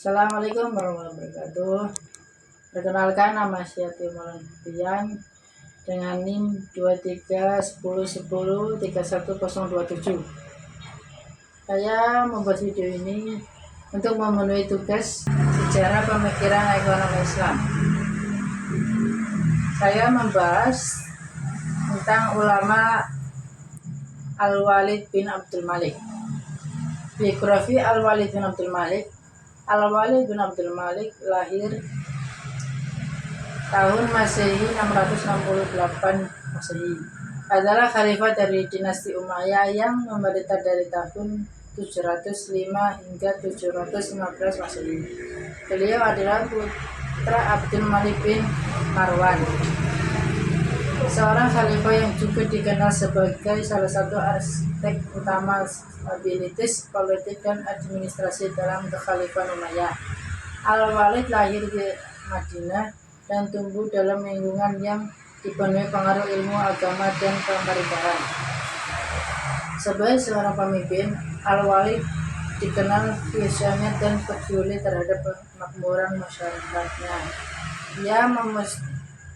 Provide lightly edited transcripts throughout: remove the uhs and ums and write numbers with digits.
Assalamualaikum warahmatullahi wabarakatuh. Perkenalkan, nama saya Timur Pian dengan NIM 2310103127. Saya membuat video ini untuk memenuhi tugas sejarah pemikiran ekonomi Islam. Saya membahas tentang ulama Al-Walid bin Abdul Malik. Biografi Al-Walid bin Abdul Malik. Al-Walid bin Abdul Malik lahir tahun Masehi 668 Masehi. Adalah khalifah dari dinasti Umayyah yang memerintah dari tahun 705 hingga 715 Masehi. Beliau adalah putra Abdul Malik bin Marwan, seorang khalifah yang juga dikenal sebagai salah satu arsitek utama stabilitas politik dan administrasi dalam kekhalifahan Umayyah. Al-Walid lahir di Madinah dan tumbuh dalam lingkungan yang dipenuhi pengaruh ilmu agama dan pemerintahan. Sebagai seorang pemimpin, Al-Walid dikenal visioner dan peduli terhadap kemakmuran masyarakatnya. Ia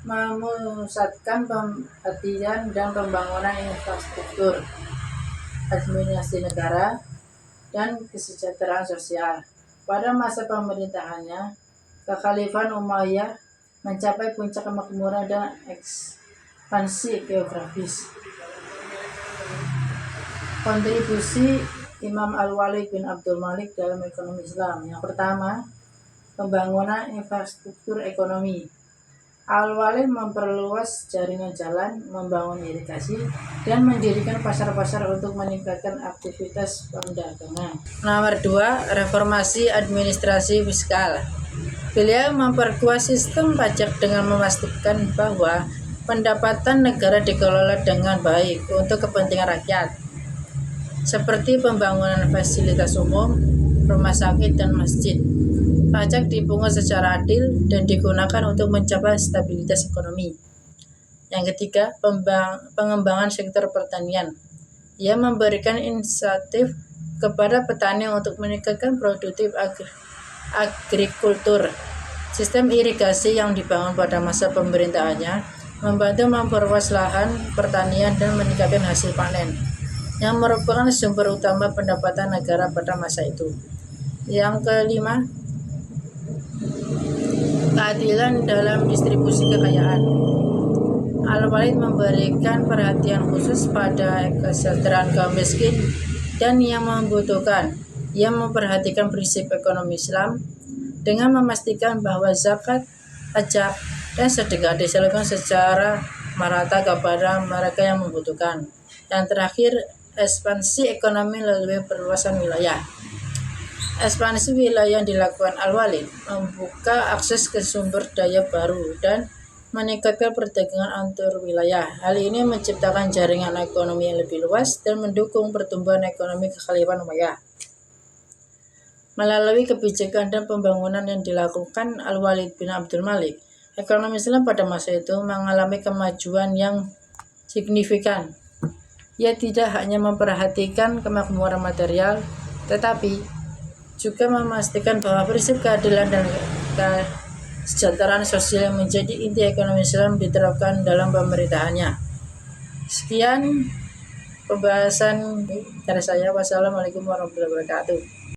memusatkan perhatian dan pembangunan infrastruktur, administrasi negara, dan kesejahteraan sosial. Pada masa pemerintahannya, kekhalifahan Umayyah mencapai puncak kemakmuran dan ekspansi geografis. Kontribusi Imam Al-Walid bin Abdul Malik dalam ekonomi Islam. Yang pertama, pembangunan infrastruktur ekonomi. Al-Walid memperluas jaringan jalan, membangun irigasi, dan mendirikan pasar-pasar untuk meningkatkan aktivitas perdagangan. Nomor 2, reformasi administrasi fiskal. Beliau memperkuat sistem pajak dengan memastikan bahwa pendapatan negara dikelola dengan baik untuk kepentingan rakyat, seperti pembangunan fasilitas umum, rumah sakit, dan masjid. Pajak dipungut secara adil dan digunakan untuk mencapai stabilitas ekonomi. Yang ketiga, pengembangan sektor pertanian. Ia memberikan insentif kepada petani untuk meningkatkan produktif agrikultur. Sistem irigasi yang dibangun pada masa pemerintahannya membantu memperluas lahan pertanian dan meningkatkan hasil panen, yang merupakan sumber utama pendapatan negara pada masa itu. Yang kelima, keadilan dalam distribusi kekayaan. Al-Walid memberikan perhatian khusus pada kesejahteraan kaum miskin dan yang membutuhkan. Ia memperhatikan prinsip ekonomi Islam dengan memastikan bahwa zakat, pajak, dan sedekah disalurkan secara merata kepada mereka yang membutuhkan. Yang terakhir, ekspansi ekonomi melalui perluasan wilayah. Ekspansi wilayah yang dilakukan Al-Walid membuka akses ke sumber daya baru dan meningkatkan perdagangan antar wilayah. Hal ini menciptakan jaringan ekonomi yang lebih luas dan mendukung pertumbuhan ekonomi kekhalifahan Umayyah. Melalui kebijakan dan pembangunan yang dilakukan Al-Walid bin Abdul Malik, ekonomi Islam pada masa itu mengalami kemajuan yang signifikan. Ia tidak hanya memperhatikan kemakmuran material, tetapi juga memastikan bahwa prinsip keadilan dan kesejahteraan sosial yang menjadi inti ekonomi Islam diterapkan dalam pemerintahannya. Sekian pembahasan dari saya. Wassalamualaikum warahmatullahi wabarakatuh.